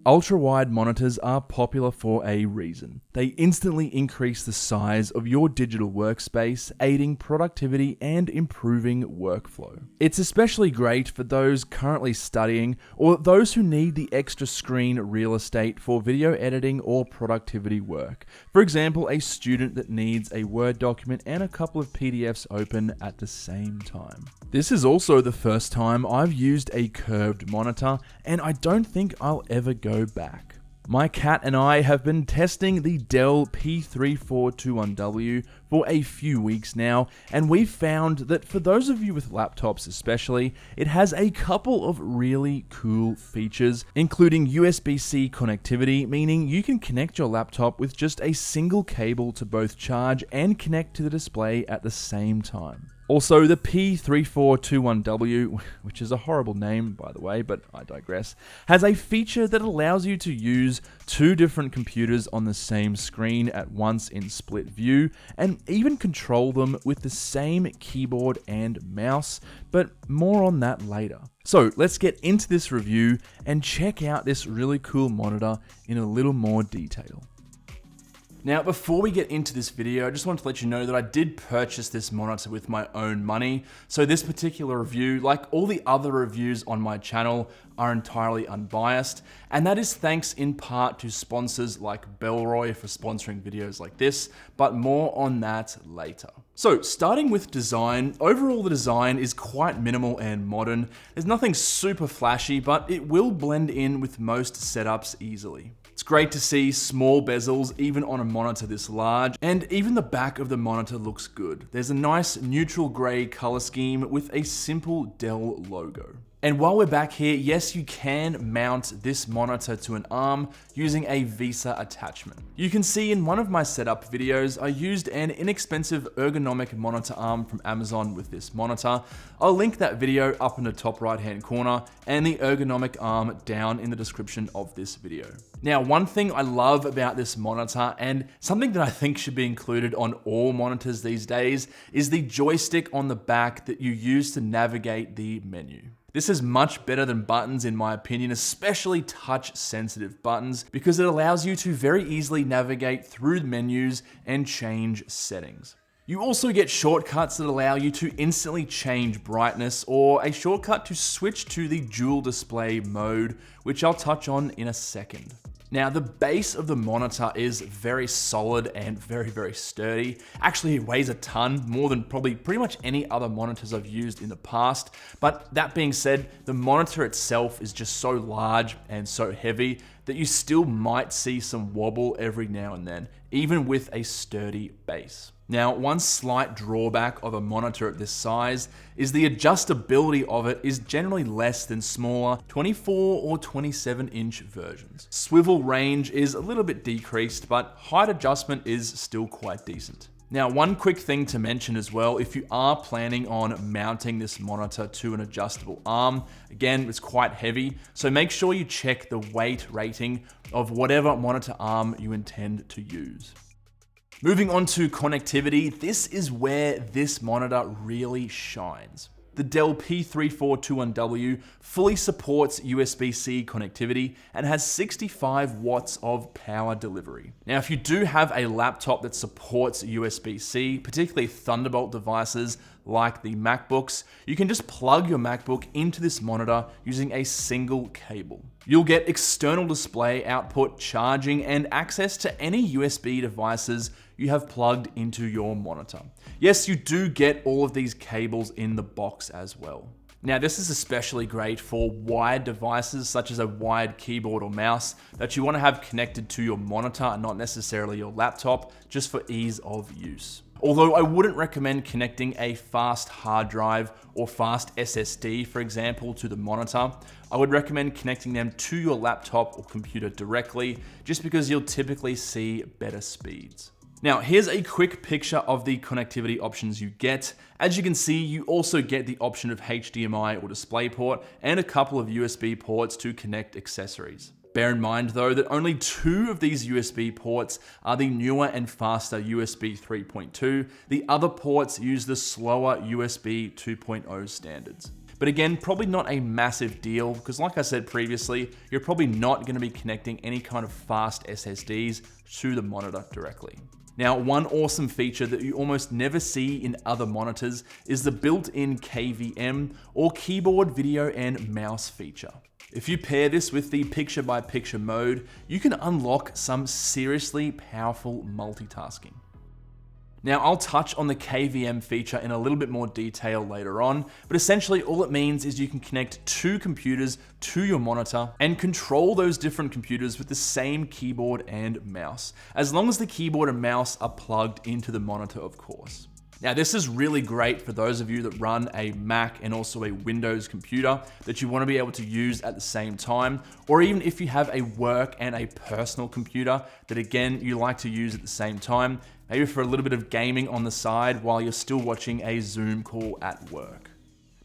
ultra-wide monitors are popular for a reason. They instantly increase the size of your digital workspace, aiding productivity and improving workflow. It's especially great for those currently studying or those who need the extra screen real estate for video editing or productivity work. For example, a student that needs a Word document and a couple of PDFs open at the same time. This is also the first time I've used a curved monitor, and I don't think I'll ever go back. My cat and I have been testing the Dell P3421W for a few weeks now, and we've found that for those of you with laptops especially, it has a couple of really cool features, including USB-C connectivity, meaning you can connect your laptop with just a single cable to both charge and connect to the display at the same time. Also, the P3421W, which is a horrible name by the way, but I digress, has a feature that allows you to use two different computers on the same screen at once in split view, and even control them with the same keyboard and mouse, but more on that later. So let's get into this review and check out this really cool monitor in a little more detail. Now, before we get into this video, I just want to let you know that I did purchase this monitor with my own money. So this particular review, like all the other reviews on my channel, are entirely unbiased. And that is thanks in part to sponsors like Bellroy for sponsoring videos like this, but more on that later. So starting with design, overall the design is quite minimal and modern. There's nothing super flashy, but it will blend in with most setups easily. It's great to see small bezels even on a monitor this large, and even the back of the monitor looks good. There's a nice neutral gray color scheme with a simple Dell logo. And while we're back here, yes, you can mount this monitor to an arm using a VESA attachment. You can see in one of my setup videos, I used an inexpensive ergonomic monitor arm from Amazon with this monitor. I'll link that video up in the top right hand corner and the ergonomic arm down in the description of this video. Now, one thing I love about this monitor, and something that I think should be included on all monitors these days, is the joystick on the back that you use to navigate the menu. This is much better than buttons in my opinion, especially touch-sensitive buttons, because it allows you to very easily navigate through the menus and change settings. You also get shortcuts that allow you to instantly change brightness, or a shortcut to switch to the dual display mode, which I'll touch on in a second. Now, the base of the monitor is very solid and very sturdy. Actually, it weighs a ton, more than probably pretty much any other monitors I've used in the past. But that being said, the monitor itself is just so large and so heavy that you still might see some wobble every now and then, even with a sturdy base. Now, one slight drawback of a monitor at this size is the adjustability of it is generally less than smaller 24 or 27 inch versions. Swivel range is a little bit decreased, but height adjustment is still quite decent. Now, one quick thing to mention as well, if you are planning on mounting this monitor to an adjustable arm, again, it's quite heavy, so make sure you check the weight rating of whatever monitor arm you intend to use. Moving on to connectivity, this is where this monitor really shines. The Dell P3421W fully supports USB-C connectivity and has 65 watts of power delivery. Now, if you do have a laptop that supports USB-C, particularly Thunderbolt devices like the MacBooks, you can just plug your MacBook into this monitor using a single cable. You'll get external display output, charging, and access to any USB devices you have plugged into your monitor. Yes, you do get all of these cables in the box as well. Now, this is especially great for wired devices such as a wired keyboard or mouse that you want to have connected to your monitor and not necessarily your laptop, just for ease of use. Although I wouldn't recommend connecting a fast hard drive or fast SSD, for example, to the monitor. I would recommend connecting them to your laptop or computer directly, just because you'll typically see better speeds. Now, here's a quick picture of the connectivity options you get. As you can see, you also get the option of HDMI or DisplayPort and a couple of USB ports to connect accessories. Bear in mind though that only 2 of these USB ports are the newer and faster USB 3.2. The other ports use the slower USB 2.0 standards. But again, probably not a massive deal because like I said previously, you're probably not going to be connecting any kind of fast SSDs to the monitor directly. Now, one awesome feature that you almost never see in other monitors is the built-in KVM or keyboard video and mouse feature. If you pair this with the picture-by-picture mode, you can unlock some seriously powerful multitasking. Now, I'll touch on the KVM feature in a little bit more detail later on, but essentially all it means is you can connect two computers to your monitor and control those different computers with the same keyboard and mouse, as long as the keyboard and mouse are plugged into the monitor, of course. Now, this is really great for those of you that run a Mac and also a Windows computer that you want to be able to use at the same time, or even if you have a work and a personal computer that again, you like to use at the same time, maybe for a little bit of gaming on the side while you're still watching a Zoom call at work.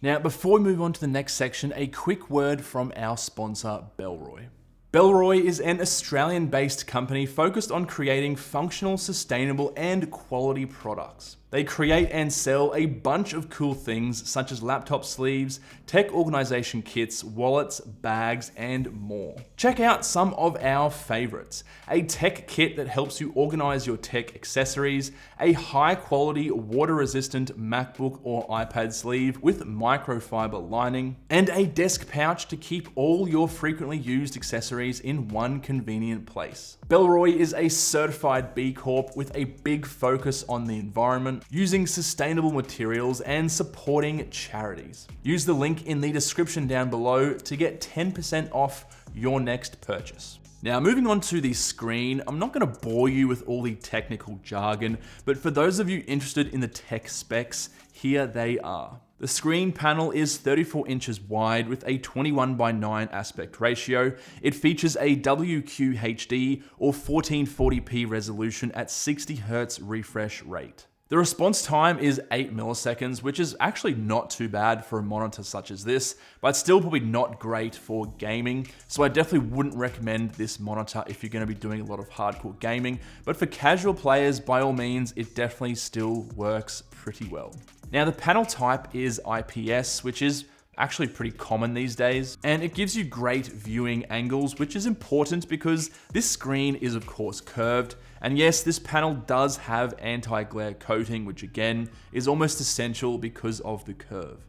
Now, before we move on to the next section, a quick word from our sponsor, Bellroy. Bellroy is an Australian-based company focused on creating functional, sustainable, and quality products. They create and sell a bunch of cool things such as laptop sleeves, tech organization kits, wallets, bags, and more. Check out some of our favorites. A tech kit that helps you organize your tech accessories, a high-quality, water-resistant MacBook or iPad sleeve with microfiber lining, and a desk pouch to keep all your frequently used accessories in one convenient place. Bellroy is a certified B Corp with a big focus on the environment, using sustainable materials and supporting charities. Use the link in the description down below to get 10% off your next purchase. Now, moving on to the screen, I'm not going to bore you with all the technical jargon, but for those of you interested in the tech specs, here they are. The screen panel is 34 inches wide with a 21:9 aspect ratio. It features a WQHD or 1440p resolution at 60 Hz refresh rate. The response time is 8 milliseconds, which is actually not too bad for a monitor such as this, but still probably not great for gaming. So I definitely wouldn't recommend this monitor if you're going to be doing a lot of hardcore gaming. But for casual players, by all means, it definitely still works pretty well. Now, the panel type is IPS, which is actually pretty common these days, and it gives you great viewing angles, which is important because this screen is of course curved, and yes, this panel does have anti-glare coating, which again is almost essential because of the curve.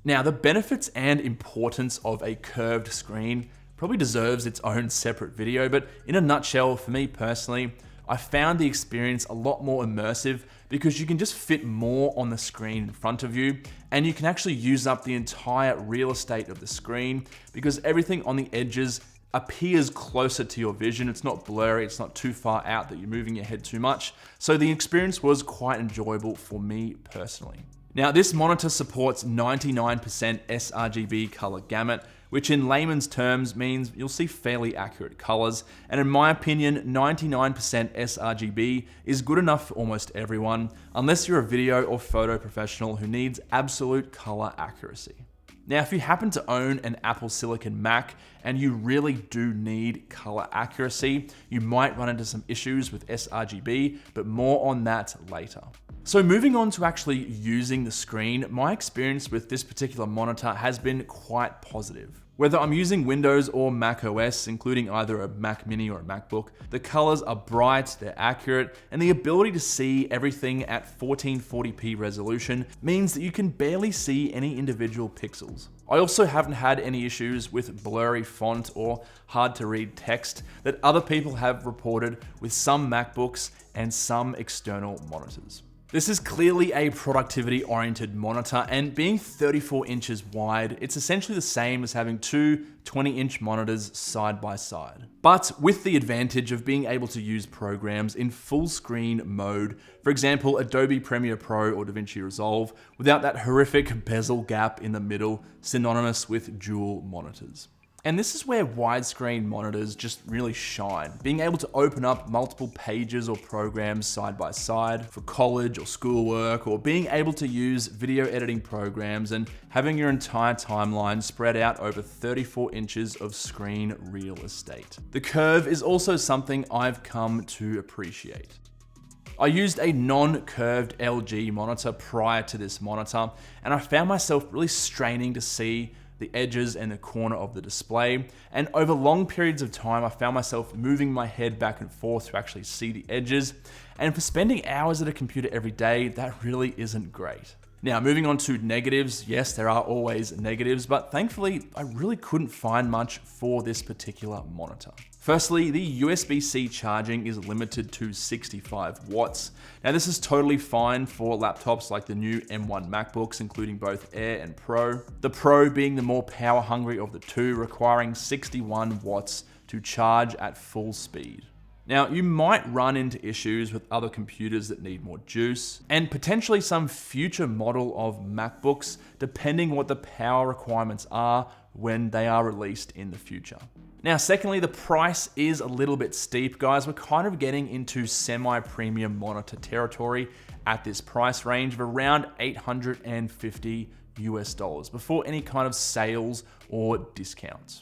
Now, the benefits and importance of a curved screen probably deserves its own separate video, but in a nutshell, for me personally, I found the experience a lot more immersive because you can just fit more on the screen in front of you, and you can actually use up the entire real estate of the screen because everything on the edges appears closer to your vision. It's not blurry, it's not too far out that you're moving your head too much. So the experience was quite enjoyable for me personally. Now, this monitor supports 99% sRGB color gamut, which in layman's terms means you'll see fairly accurate colors. And in my opinion, 99% sRGB is good enough for almost everyone, unless you're a video or photo professional who needs absolute color accuracy. Now, if you happen to own an Apple Silicon Mac and you really do need color accuracy, you might run into some issues with sRGB, but more on that later. So moving on to actually using the screen, my experience with this particular monitor has been quite positive. Whether I'm using Windows or Mac OS, including either a Mac Mini or a MacBook, the colors are bright, they're accurate, and the ability to see everything at 1440p resolution means that you can barely see any individual pixels. I also haven't had any issues with blurry font or hard to read text that other people have reported with some MacBooks and some external monitors. This is clearly a productivity-oriented monitor, and being 34 inches wide, it's essentially the same as having two 20-inch monitors side by side. But with the advantage of being able to use programs in full screen mode, for example, Adobe Premiere Pro or DaVinci Resolve, without that horrific bezel gap in the middle, synonymous with dual monitors. And this is where widescreen monitors just really shine. Being able to open up multiple pages or programs side by side for college or schoolwork, or being able to use video editing programs and having your entire timeline spread out over 34 inches of screen real estate. The curve is also something I've come to appreciate. I used a non-curved LG monitor prior to this monitor, and I found myself really straining to see the edges and the corner of the display. And over long periods of time, I found myself moving my head back and forth to actually see the edges. And for spending hours at a computer every day, that really isn't great. Now, moving on to negatives, yes, there are always negatives, but thankfully, I really couldn't find much for this particular monitor. Firstly, the USB-C charging is limited to 65 watts. Now, this is totally fine for laptops like the new M1 MacBooks, including both Air and Pro. The Pro being the more power-hungry of the two, requiring 61 watts to charge at full speed. Now, you might run into issues with other computers that need more juice, and potentially some future model of MacBooks, depending what the power requirements are when they are released in the future. Now, secondly, the price is a little bit steep, guys. We're kind of getting into semi-premium monitor territory at this price range of around $850 US before any kind of sales or discounts.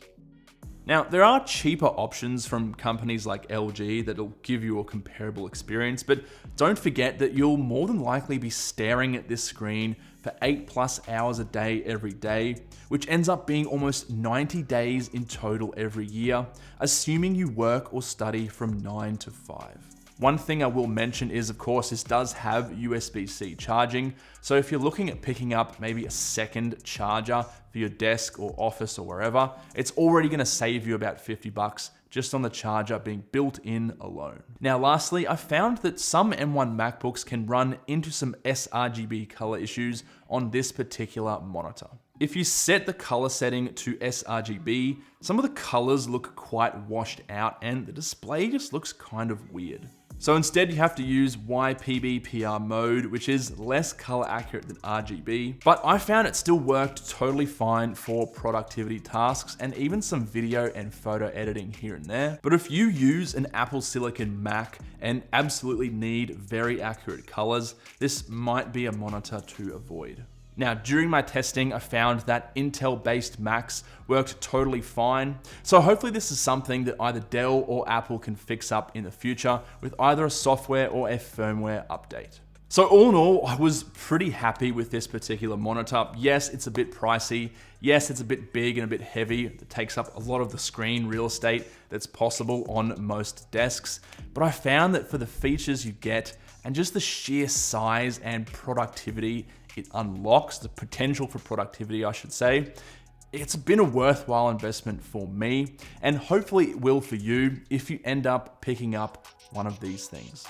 Now, there are cheaper options from companies like LG that'll give you a comparable experience, but don't forget that you'll more than likely be staring at this screen for 8+ hours a day every day, which ends up being almost 90 days in total every year, assuming you work or study from 9 to 5. One thing I will mention is, of course, this does have USB-C charging. So if you're looking at picking up maybe a second charger for your desk or office or wherever, it's already gonna save you about $50 just on the charger being built in alone. Now, lastly, I found that some M1 MacBooks can run into some sRGB color issues on this particular monitor. If you set the color setting to sRGB, some of the colors look quite washed out and the display just looks kind of weird. So instead, you have to use YPBPR mode, which is less color accurate than RGB, but I found it still worked totally fine for productivity tasks and even some video and photo editing here and there. But if you use an Apple Silicon Mac and absolutely need very accurate colors, this might be a monitor to avoid. Now, during my testing, I found that Intel-based Macs worked totally fine. So hopefully this is something that either Dell or Apple can fix up in the future with either a software or a firmware update. So all in all, I was pretty happy with this particular monitor. Yes, it's a bit pricey. Yes, it's a bit big and a bit heavy. It takes up a lot of the screen real estate that's possible on most desks. But I found that for the features you get and just the sheer size and productivity it unlocks, the potential for productivity, I should say, it's been a worthwhile investment for me, and hopefully it will for you if you end up picking up one of these things.